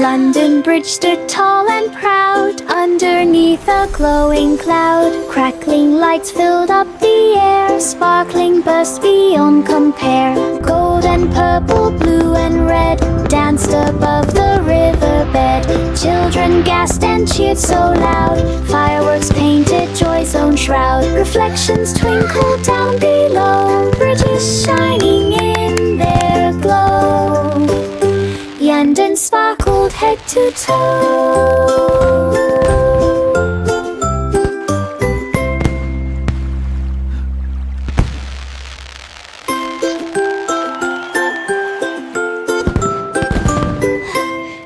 London Bridge stood tall and proud underneath a glowing cloud. Crackling lights filled up the air, sparkling bursts beyond compare. Gold and purple, blue and red danced above the riverbed. Children gasped and cheered so loud, fireworks painted joy's own shroud. Reflections twinkled down below, bridges shining in their glow. London sparkled head to toe.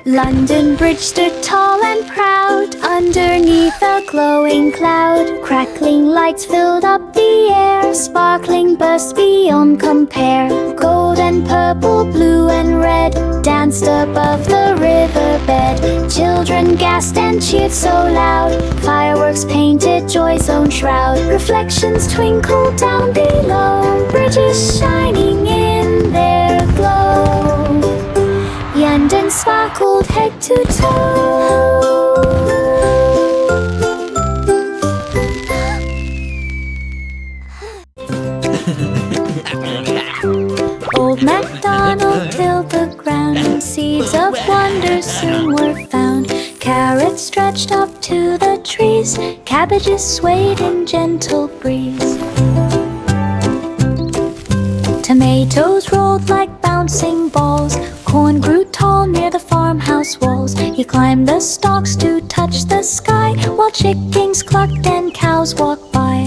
London Bridge stood tall and proud underneath a glowing cloud. Crackling lights filled up the air, sparkling bursts beyond compare. Gold and purple, blue and red danced above the riverbed. Children gasped and cheered so loud, fireworks painted joy's own shroud. Reflections twinkled down below, bridges shining in their glow. London sparkled head to toe. Old MacDonald tilled the ground, and seeds of wonder soon were found. Carrots stretched up to the trees, cabbages swayed in gentle breeze. Tomatoes rolled like bouncing balls, corn grew tall near the farmhouse walls. He climbed the stalks to touch the sky, while chickens clucked and cows walked by.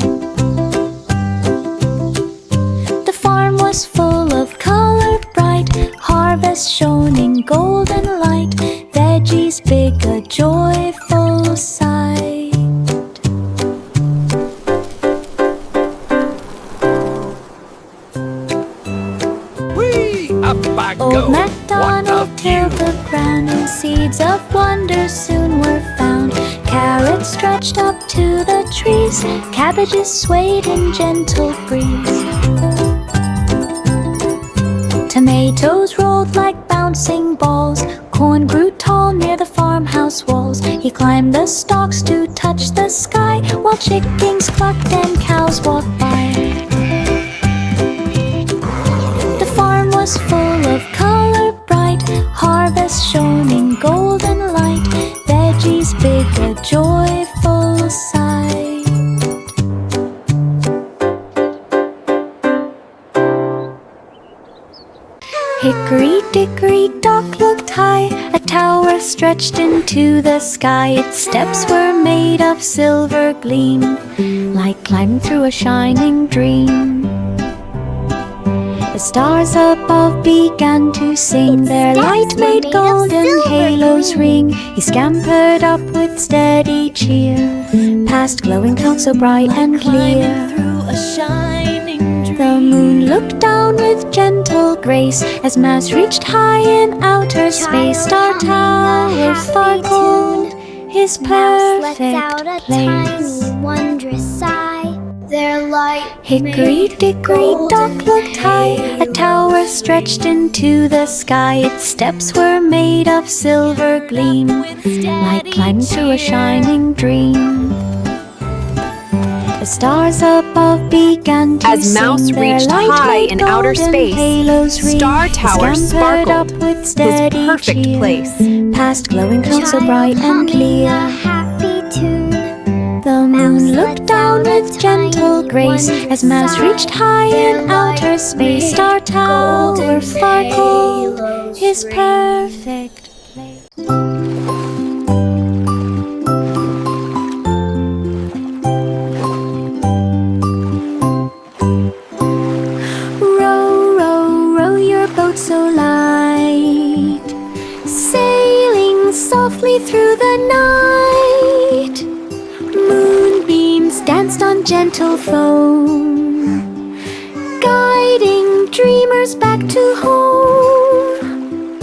The farm was full of color bright, harvest shone in golden light. Veggies big, a joyful sight. Old MacDonald tilled the ground, and seeds of wonder soon were found. Carrots stretched up to the trees, cabbages swayed in gentle breeze. Tomatoes rolled like bouncing balls, corn grew tall near the farmhouse walls. He climbed the stalks to touch the sky, while chickens clucked and cows walked by. The farm was full of color bright, harvest shone in golden light. Veggies big, a joyful sight. Hickory dickory dock looked high, a tower stretched into the sky. Its steps were made of silver gleam, like climbing through a shining dream. The stars above began to sing, their light made golden halos ring. He scampered up with steady cheer, past glowing clouds so bright and clear. The moon looked down with gentle grace, as Mouse reached high in outer space. Star Tower sparkled, his perfect place. Wondrous sigh, their light. Hickory dickory dock looked high, a tower stretched into the sky. Its steps were made of silver gleam, like climbing through a shining dream. The stars above began to As Mouse reached high in outer space, Star Tower sparkled, his perfect place. Past glowing clouds so bright and clear. The moon looked down with gentle grace, as Mouse reached high in outer space. Star Tower sparkled, his perfect place. Row, row, row your boat so light, sailing softly through the night. Moonbeams danced on gentle foam, guiding dreamers back to home.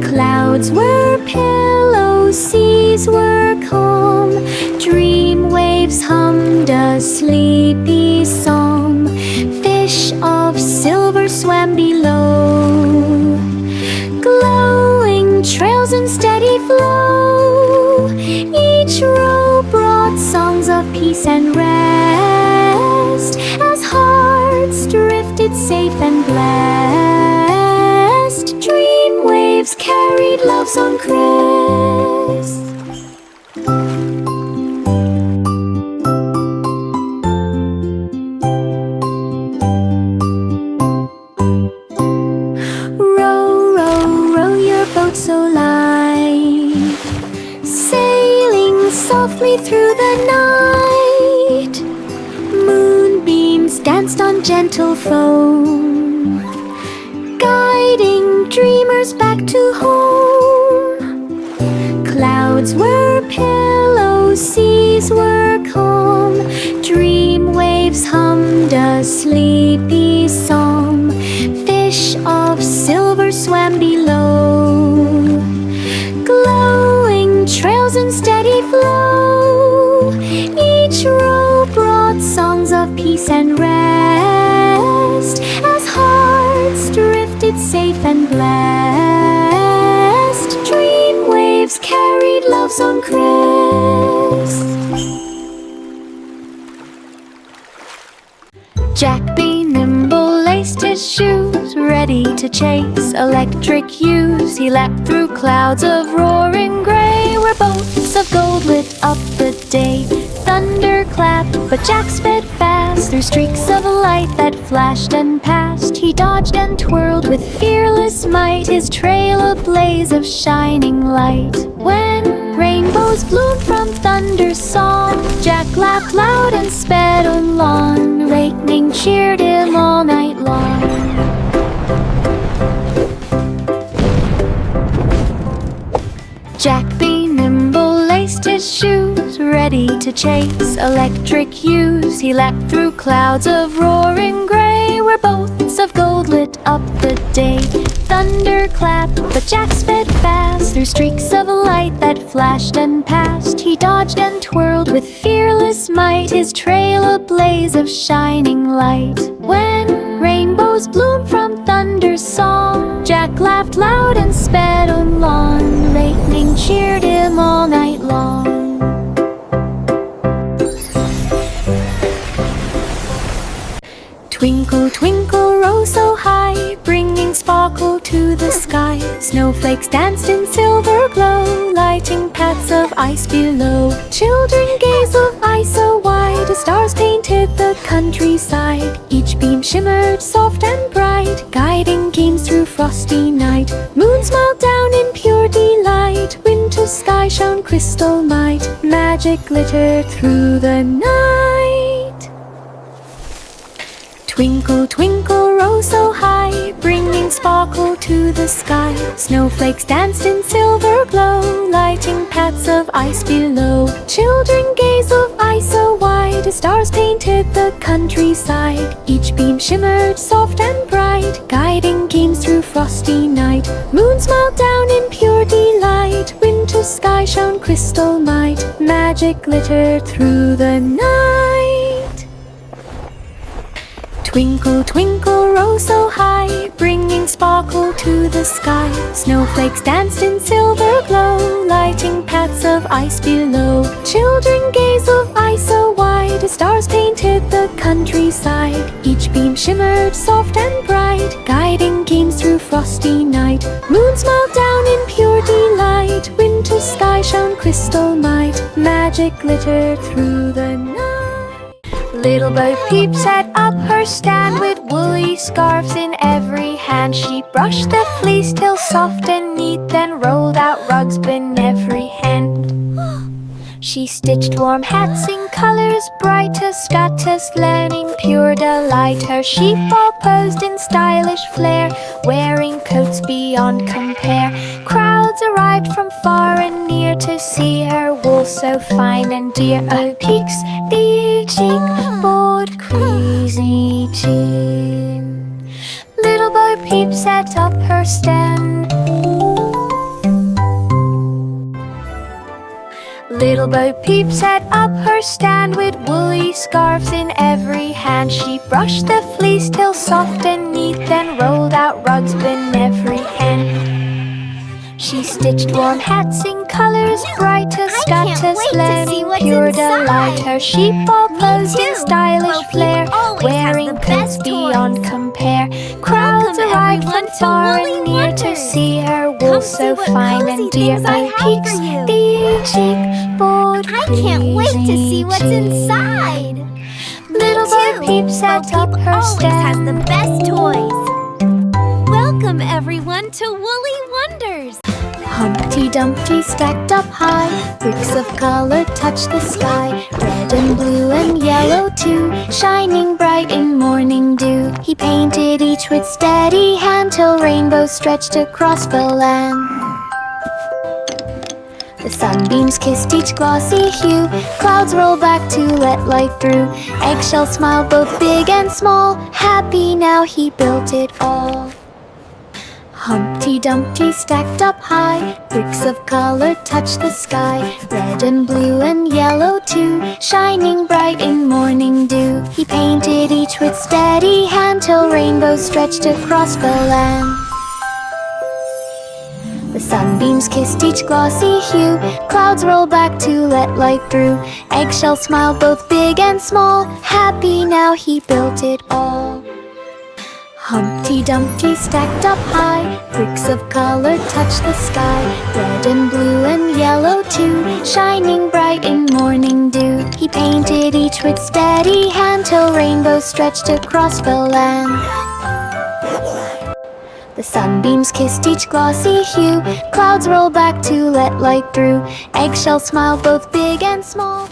Clouds were pillows, seas were calm, dream waves hummed a sleepy song. Fish of silver swam below, glowing trails and steady flow. carried love's own crest. Row, row, row your boat so light, sailing softly through the night. Moonbeams danced on gentle foam, guiding dreamers back to home. Clouds were pillows, seas were calm, dream waves hummed a sleepy psalm. Fish of silver swam below, glowing trails in steady flow. Each row brought songs of peace and rest, as hearts drifted safe and blessed. Dream waves carried love's own crest. Jack be nimble laced his shoes, ready to chase electric hues. He leapt through clouds of roaring gray, where boats of gold lit up the day. Thunder clapped, but Jack sped fast through streaks of light that flashed and passed. He dodged and twirled with fearless might, his trail a blaze of shining light. When rainbows bloomed from thunder's song, Jack laughed loud and sped along. Lightning cheered him all night long. Jack be nimble laced his shoes, ready to chase electric hues. He leapt through clouds of roaring gray, where boats of gold lit up the day. Thunder clapped, but Jack sped fast through streaks of light that flashed and passed. He dodged and twirled with fearless might, his trail a blaze of shining light. When rainbows bloomed from thunder's song, Jack laughed loud and sped along. Lightning cheered him all night long. Twinkle, twinkle, row so high, bringing sparkle to the sky. Snowflakes danced in silver glow, lighting paths of ice below. Children gazed of eyes so wide, as stars painted the countryside. Each beam shimmered soft and bright, guiding games through frosty night. Moon smiled down in pure delight, winter sky shone crystal might. Magic glittered through the night. Twinkle, twinkle, row so high, bringing sparkle to the sky. Snowflakes danced in silver glow, lighting paths of ice below. Children gazed of eyes so wide, as stars painted the countryside. Each beam shimmered soft and bright, guiding games through frosty night. Moon smiled down in pure delight, winter sky shone crystal might. Magic glittered through the night. Twinkle, twinkle, row so high, bringing sparkle to the sky. Snowflakes danced in silver glow, lighting paths of ice below. Children gazed of eyes so wide, as stars painted the countryside. Each beam shimmered soft and bright, guiding games through frosty night. Moon smiled down in pure delight, winter sky shone crystal might. Magic glittered through the night. Little Bo Peep set up her stand, with woolly scarves in every hand. She brushed the fleece till soft and neat, then rolled out rugs in every hand. She stitched warm hats in colors brightest, scatters learning pure delight. Her sheepdog posed in stylish flair, wearing coats beyond compare. Crowds arrived from far and near to see her wool so fine and dear. Oh, peaks, big cheek, board, crazy chin. Little Bo Peep set up her stand. Little Bo Peep set up her stand, with woolly scarves in every hand. She brushed the fleece till soft and neat, then rolled out rugs in every hand. She stitched warm hats in colors brightest, scatters learning pure delight. Her sheepdog posed in stylish flair, wearing coats beyond compare. Crowds arrived from far and near to see her wool all so fine and dear. Oh, peeps, big chick, board, I can't wait to see what's inside. Little Bo Peep sat up her always step. has the best toys. Welcome everyone to Woolly Wonders. Humpty Dumpty stacked up high, bricks of color touched the sky, red and blue and yellow too, shining bright in morning dew. He painted each with steady hand till rainbows stretched across the land. The sunbeams kissed each glossy hue, clouds roll back to let light through. Eggshell smiled both big and small, happy now he built it all. Humpty Dumpty stacked up high, bricks of color touched the sky, red and blue and yellow too, shining bright in morning dew. He painted each with steady hand till rainbows stretched across the land. The sunbeams kissed each glossy hue, clouds roll back to let light through. Eggshell smiled both big and small, happy now he built it all. Humpty Dumpty stacked up high, bricks of color touched the sky, red and blue and yellow too, shining bright in morning dew. He painted each with steady hand till rainbows stretched across the land. The sunbeams kissed each glossy hue, clouds roll back to let light through. Eggshell smiled both big and small.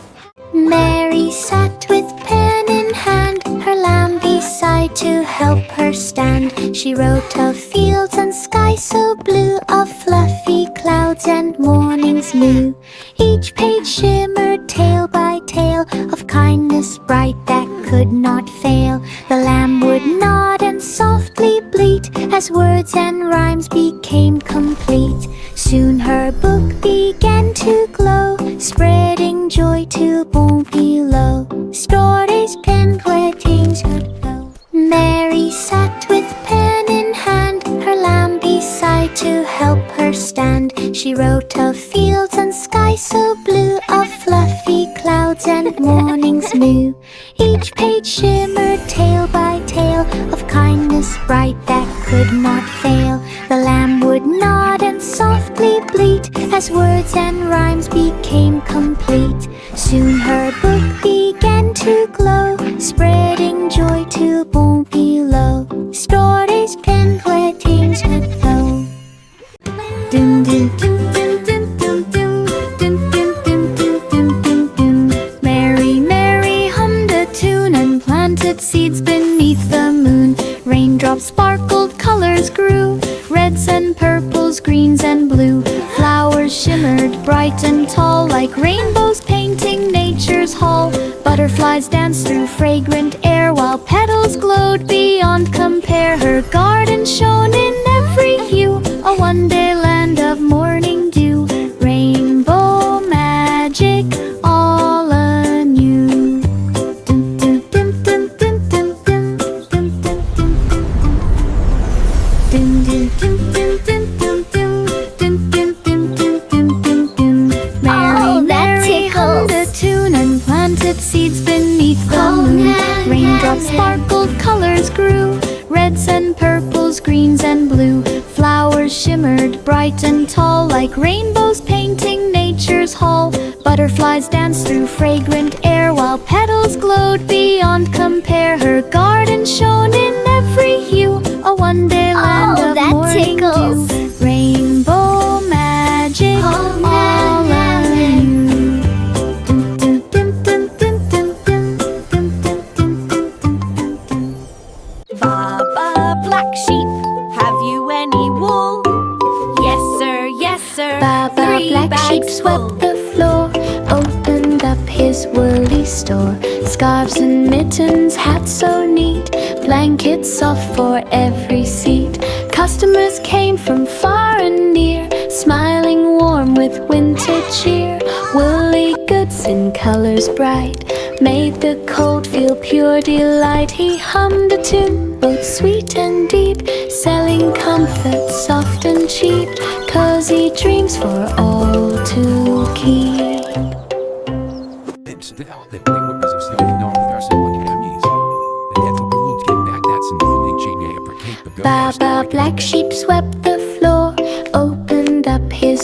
Mary sat with pen in hand, her lamb beside to help her stand. She wrote of fields and sky so blue, of fluffy clouds and mornings new. Each page shimmered tale by tale of kindness bright that could not fail. The lamb would nod and softly bleat as words and rhymes became complete. Soon her book began to glow, spreading joy to born below. Stories penned where teens could go. Mary sat with pen in hand, her lamb beside to help her stand. She wrote of fields and sky so blue, of fluffy clouds and mornings new. Each page shimmered tale by tale of kindness bright that could not fail. The lamb would nod and softly bleat as words and rhymes became complete. Soon her book began to glow, spreading joy to born below. Stories penned where teens could go. Dun dun dun dun dun dun dun dun dun dun dun dun dun. Mary, Mary hummed a tune and planted seeds beneath the moon. Raindrops sparkled, colors grew, reds and purples, greens and blue. Flowers shimmered bright and tall like rainbows painting nature's hall. Butterflies danced through fragrant air while petals glowed beyond compare. Her garden shone in every hue, a wonderland of morning dew. Rainbow magic all anew. Dun, dun, dun, dun, dun, dun, dun, dun, dun, dun, dun. Dun, dun, dun, dun, dun, dun, dun, dun, dun, dun, dun, dun, dun. Mary, Mary hummed a tune and planted seeds beneath the moon. Raindrops sparkled, colors grew, reds and purples, greens and blue. Flowers shimmered bright and tall like rainbows painting nature's hall. Butterflies danced through fragrant air while petals glowed beyond compare. Her garden shone in every hue, a wonderland of morning dew. Rainbow magic all anew. Dun, dun, dun, dun, dun, dun, dun, dun, dun, dun, dun, dun, dun. Baba, black sheep, have you any wool? Yes sir, Baba Black Sheep swept the floor, opened up his woolly store. Scarves and mittens, hats so neat, blankets soft for every seat. Customers came from far and near, smiling warm with winter cheer. Woolly goods in colors bright made the cold feel pure delight. He hummed a tune both sweet and deep, selling comfort soft and cheap, cozy dreams for all to keep. Baba Black Sheep swept the floor, opened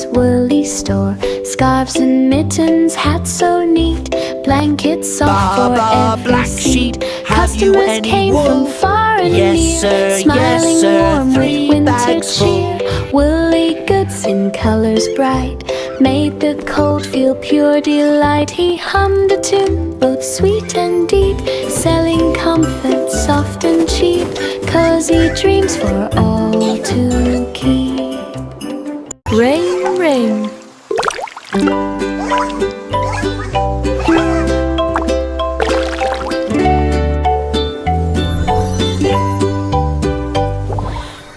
Woolly's woolly store. Scarves and mittens, hats so neat, blankets soft for every black seat. sheep, have you Customers any came wool? from far and Yes, near, sir, smiling yes, sir, warm 3 with winter bags full. cheer. Woolly goods in colors bright made the cold feel pure delight. He hummed a tune both sweet and deep, selling comfort soft and cheap, cozy dreams for all to keep. Rain, rain.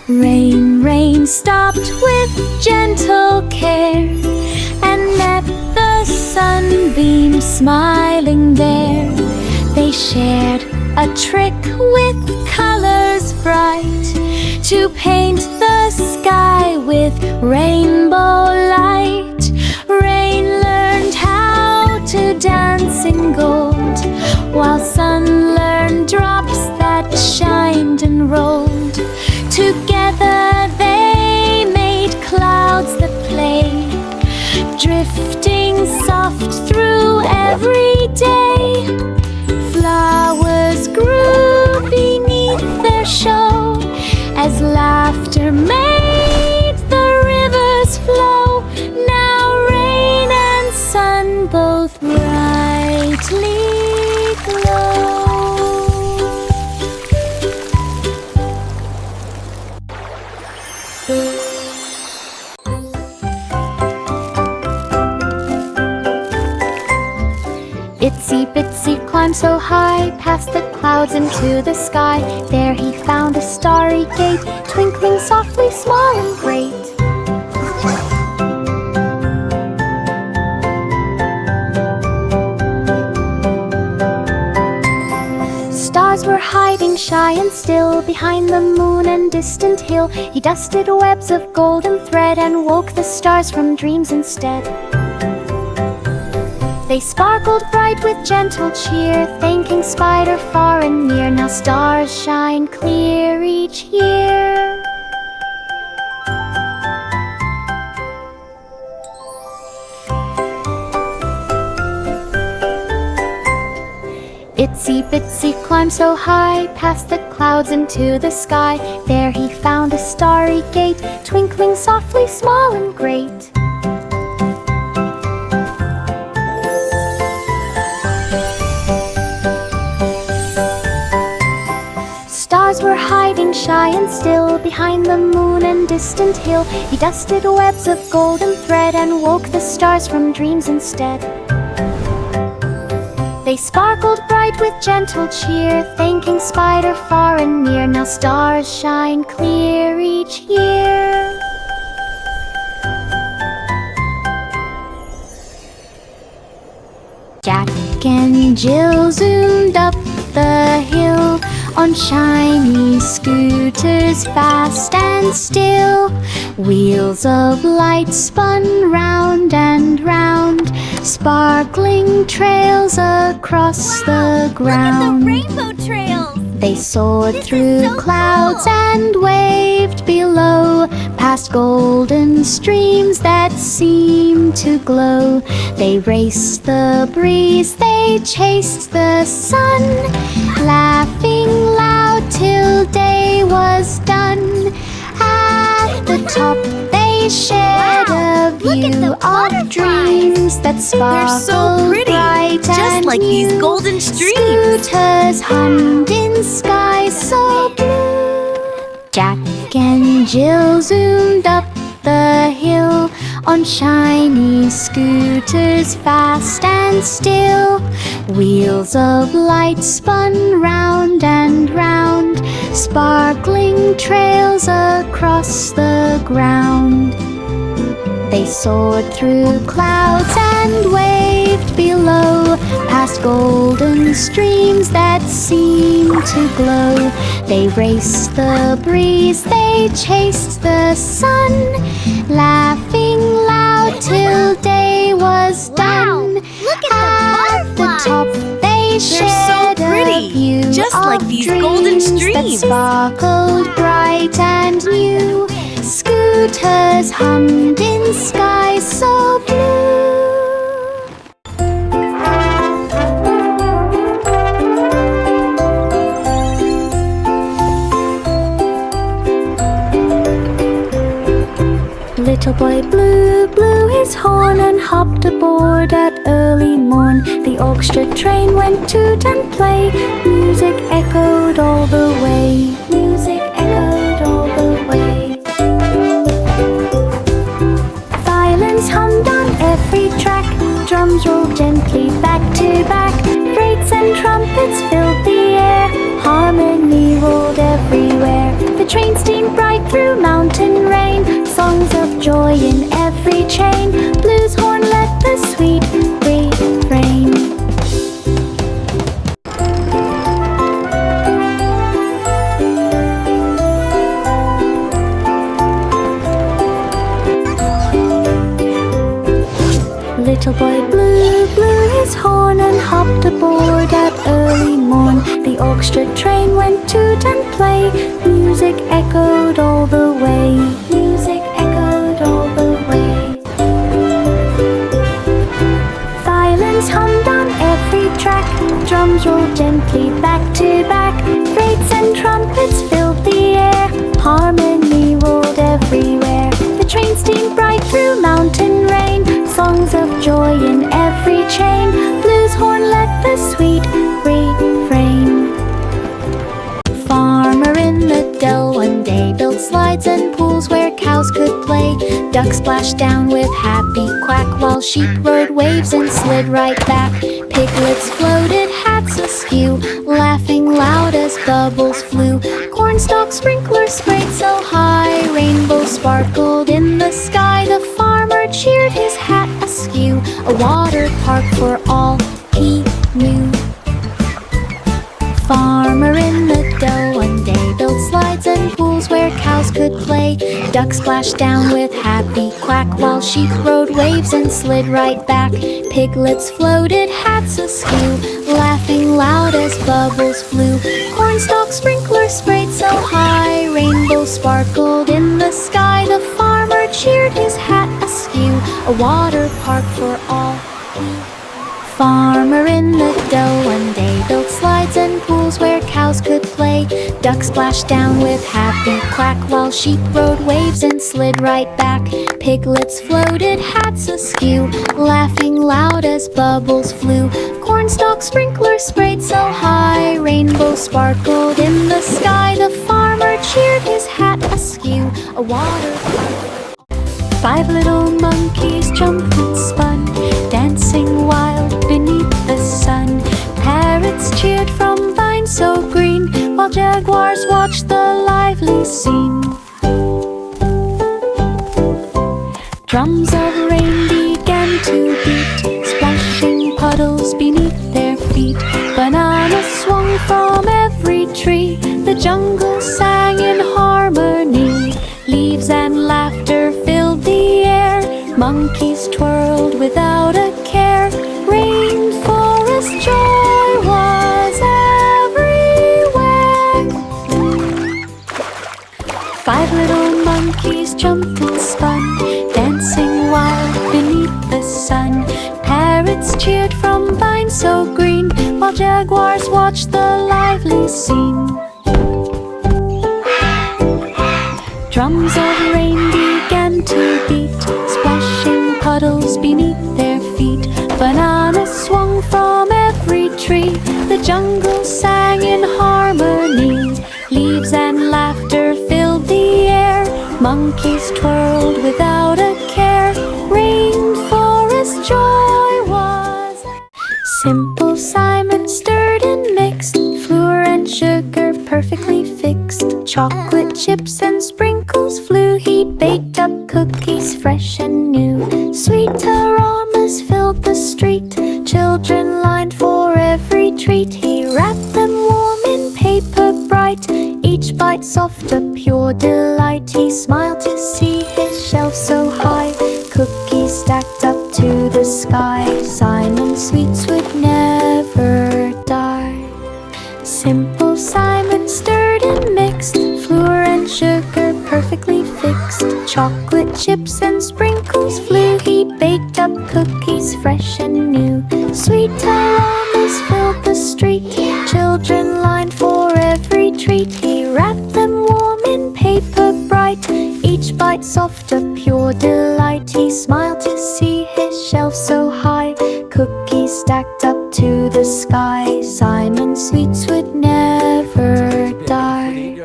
Rain, rain stopped with gentle care and met the sunbeam smiling there. They shared a trick with colors bright to paint the sky with rainbow light. Rain learned how to dance in gold, while sun learned drops that shined and rolled. Together they made clouds that played, drifting soft through every day. Flowers grew beneath their show as laughter made the rivers flow. Now rain and sun both brightly glow. Itsy bitsy climbed so high, past the clouds into the sky. There he found a starry gate, twinkling softly, small and great. Stars were hiding shy and still behind the moon and distant hill. He dusted webs of golden thread and woke the stars from dreams instead. They sparkled bright with gentle cheer, thanking Spider far and near. Now stars shine clear each year. Itsy bitsy climbed so high, past the clouds into the sky. There he found a starry gate, twinkling softly, small and great. Stars were hiding shy and still behind the moon and distant hill. He dusted webs of golden thread and woke the stars from dreams instead. They sparkled bright with gentle cheer, thanking Spider far and near. Now stars shine clear each year. Jack and Jill zoomed up the hill on shiny scooters, fast and still. Wheels of light spun round and round, sparkling trails across the ground. Look at the rainbow trails! They soared This is through so clouds cool. and waved below, past golden streams that seemed to glow. They raced the breeze, they chased the sun, laughing loud till day was done. At the top they shared a Look at view the of butterflies. dreams that They're sparkled so pretty, bright just and like these new. golden streams. Scooters hummed in skies so blue. Jack and Jill zoomed up the hill on shiny scooters, fast and still. Wheels of light spun round and round, sparkling trails across the ground. They soared through clouds and waved below, past golden streams that seemed to glow. They raced the breeze, they chased the sun, laughing loud till day was done. Look at the butterflies! top they shared so pretty, a view just of like these golden dreams that streams. sparkled bright and new. Scoot scooters hummed in skies so blue. Little boy Blue blew his horn and hopped aboard at early morn. The orchestra train went toot and play. Music echoed all the way. Music echoed all the way. Violins hummed on every track. Drums rolled gently back to back. Freights and trumpets filled the air. Harmony rolled everywhere. The train steamed bright through mountain rain. Songs of joy in every chain. Blue's horn led the sweet refrain. Little boy Blue blew his horn and hopped aboard at early morn. The orchestra train went toot and play. Music echoed all the way. Music echoed all the way. Violins hummed on every track. Drums rolled gently back to back. Freights and trumpets filled the air. Harmony rolled everywhere. The train steamed bright through mountain rain. Songs of joy in every chain. Blue's horn led the sweet refrain. Farmer in the dell one day built slides and pools where cows could play. Ducks splashed down with happy quack, while sheep rode waves and slid right back. Piglets floated hats askew, laughing loud as bubbles flew. Cornstalk sprinklers sprayed so high, rainbows sparkled in the sky. The farmer cheered his hat askew, a water park for all he knew. Farmer in the dell one day built slides and pools where cows could play. Ducks splashed down with happy quack, while sheep rode waves and slid right back. Piglets floated hats askew, laughing loud as bubbles flew. Cornstalk sprinklers sprayed so high, rainbows sparkled in the sky. The farmer cheered his hat askew, a water park for all he. Farmer in the dell one day built slides and pools where cows could play. Ducks splashed down with happy quack, while sheep rode waves and slid right back. Piglets floated hats askew, laughing loud as bubbles flew. Cornstalk sprinklers sprayed so high, rainbows sparkled in the sky. The farmer cheered his hat askew, a water park. 5 little monkeys jumped and spun, dancing wild beneath the sun. Parrots cheered from vines so green, while jaguars watched the lively scene. Drums of rain began to beat, splashing puddles beneath their feet. Bananas swung from every tree, the jungle sang in harmony. Leaves and laughter filled the air, monkeys twirled without a care. Rainforest joy was everywhere. 5 little monkeys jumped and spun, dancing wild beneath the sun. Parrots cheered from vines so green, while jaguars watched the lively scene. Drums of rain began to beat, splashing puddles beneath their feet. Bananas swung from every tree, the jungle sang in harmony. Leaves and laughter filled the air, monkeys twirled without a care. Rainforest joy was simple. Simon stirred and mixed, flour and sugar perfectly fixed. Chocolate chips and sprinkles flew. He baked up cookies fresh and new. Sweet aromas filled the street, children lined for every treat. He wrapped them warm in paper bright, each bite soft, a pure delight. He smiled to see his shelf so high, cookies stacked up to the sky. Simon's sweets would never die. Simple Simon stirred and mixed, flour and sugar perfectly fixed. Chocolate chips and sprinkles flew. He baked up cookies fresh and new. Sweet aromas filled the street. Children lined for every treat. He wrapped them warm in paper bright. Each bite soft, a pure delight. He smiled to see his shelf so high. Cookies stacked up to the sky. Simon's sweets would never die.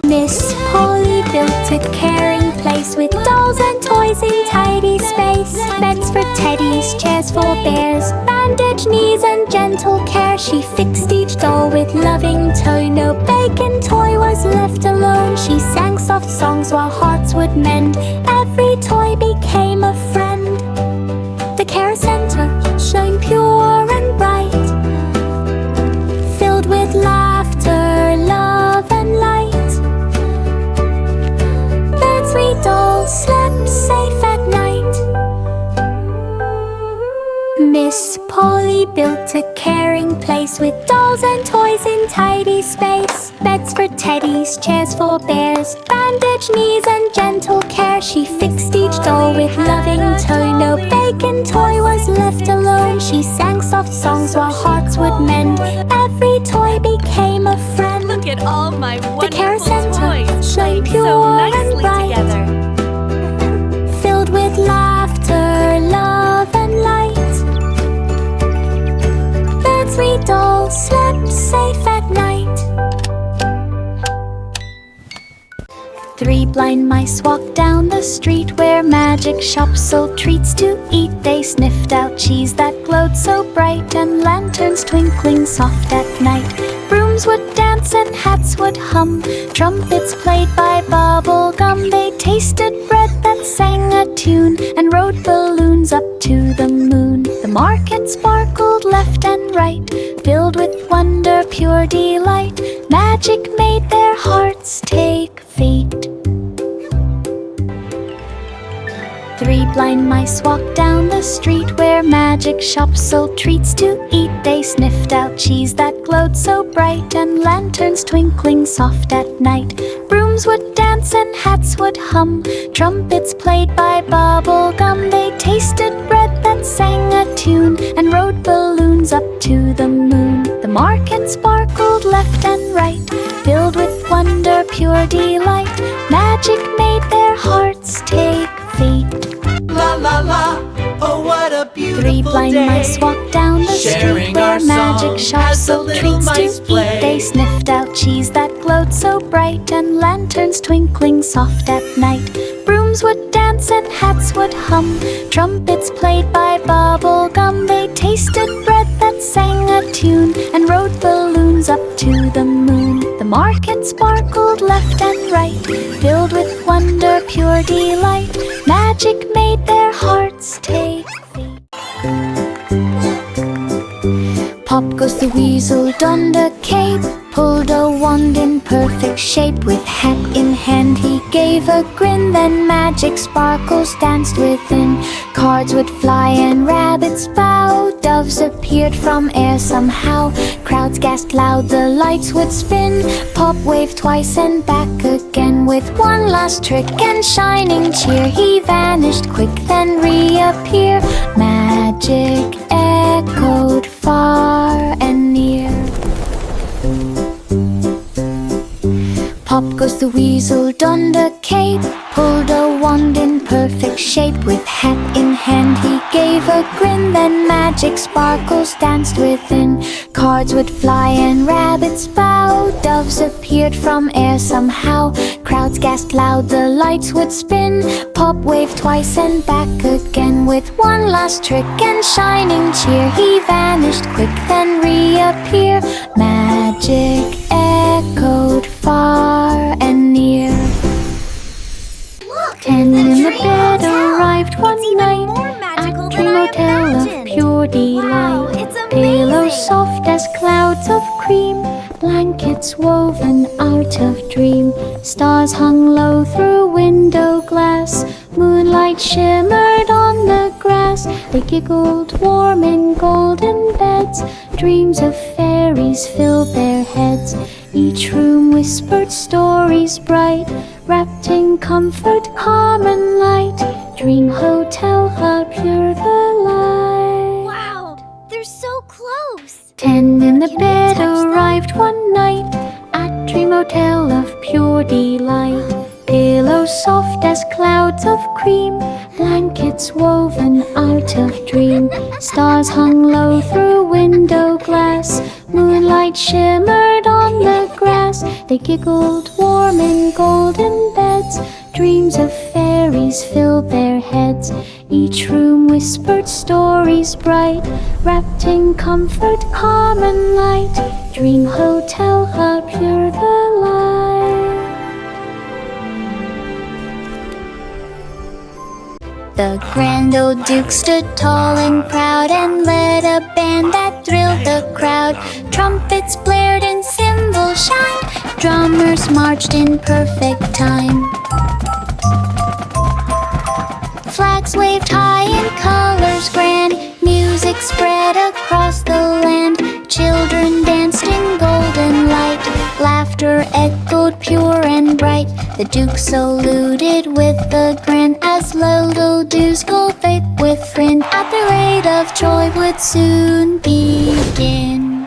Miss Polly built a caring place with dolls and toys in tidy space. Beds for teddies, chairs for bears, bandaged knees and gentle care. She fixed each doll with loving tone. No bacon toy was left alone. She sang soft songs while hearts would mend. Every toy became a friend. The care center shone pure and bright, filled with laughter, love and light. The 3 dolls slept safe at night. Miss Polly built a caring place with dolls and toys in tidy space. Beds for teddies, chairs for bears, bandaged knees and gentle care. She fixed each doll with loving tone. No bacon toy was left alone. She sang soft songs while hearts would mend. Every toy became a friend. Look at all my The care wonderful center toys shone playing pure so and nicely bright, together. filled with laughter, love and light. The 3 dolls slept safe at night. 3 blind mice walked down the street where magic shops sold treats to eat. They sniffed out cheese that glowed so bright and lanterns twinkling soft at night. Brooms would dance and hats would hum. Trumpets played by bubble gum. They tasted bread that sang a tune and rode balloons up to the moon. The market sparkled left and right, filled with wonder, pure delight. Magic made their hearts take fate. 3 blind mice walked down the street where magic shops sold treats to eat. They sniffed out cheese that glowed so bright and lanterns twinkling soft at night. Brooms would dance and hats would hum. Trumpets played by bubble gum. They tasted bread that sang a tune and rode balloons up to the moon. The market sparkled left and right, filled with wonder, pure delight. Magic made their hearts take fate. La la la, oh what a beautiful 3 blind day. mice walked down the Sharing street where our magic song shops as the sold little treats to mice eat. play. They sniffed out cheese that glowed so bright and lanterns twinkling soft at night. Brooms would dance and hats would hum. Trumpets played by bubble gum. They tasted bread that sang a tune and rode balloons up to the moon. The market sparkled left and right, filled with wonder, pure delight. Magic made their hearts take fate. Pop goes the weasel, donned a cape, pulled a wand in perfect shape. With hat in hand he gave a grin, then magic sparkles danced within. Cards would fly and rabbits bow. Doves appeared from air somehow. Crowds gasped loud, the lights would spin. Pop waved twice and back again. With one last trick and shining cheer, he vanished quick, then reappeared. Magic echoed far and near. Pop goes the weasel, donned a cape, pulled a wand in perfect shape. With hat in hand he gave a grin, then magic sparkles danced within. Cards would fly and rabbits bow. Doves appeared from air somehow. Crowds gasped loud, the lights would spin. Pop waved twice and back again. With one last trick and shining cheer, he vanished quick, then reappeared. Magic echoed far and near. Ten in the bed arrived one It's even night more magical at than Dream I Hotel of imagined. pure delight. Wow, it's Pillows amazing. soft as clouds of cream, blankets woven out of dream. Stars hung low through window glass, moonlight shimmered on the grass. They giggled warm in golden beds, dreams of fairies filled their heads. Each room whispered stories bright, wrapped in comfort, calm and light. Dream Hotel, how pure the light. Wow, they're so close. 10 in the bed arrived one night at Dream Hotel of pure delight. Pillows soft as clouds of cream, blankets woven out of dream. Stars hung low through window glass, moonlight shimmered on the grass. They giggled warm in golden beds, dreams of fairies filled their heads. Each room whispered stories bright, wrapped in comfort, calm and light. Dream Hotel, how pure the light. The grand old Duke stood tall and proud and led a band that thrilled the crowd. Trumpets blared and cymbals shined, drummers marched in perfect time. Flags waved high in colors grand, music spread across the land. Children danced in golden light, laughter echoed pure and bright. The Duke saluted with a grin as little dews go vape with friend. At the rate of joy would soon begin.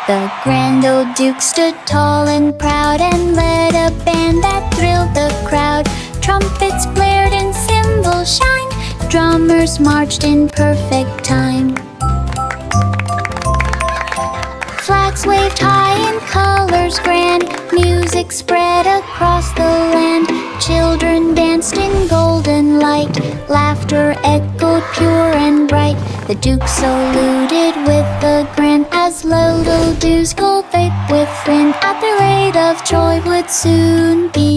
The grand old Duke stood tall and proud and led a band that thrilled the crowd. Trumpets blared and cymbals shined, drummers marched in perfect time. Flags waved high in colors grand, music spread across the land. Children danced in golden light, laughter echoed pure and bright. The Duke saluted with a grin as little dews go vape with friend. At the rate of joy would soon be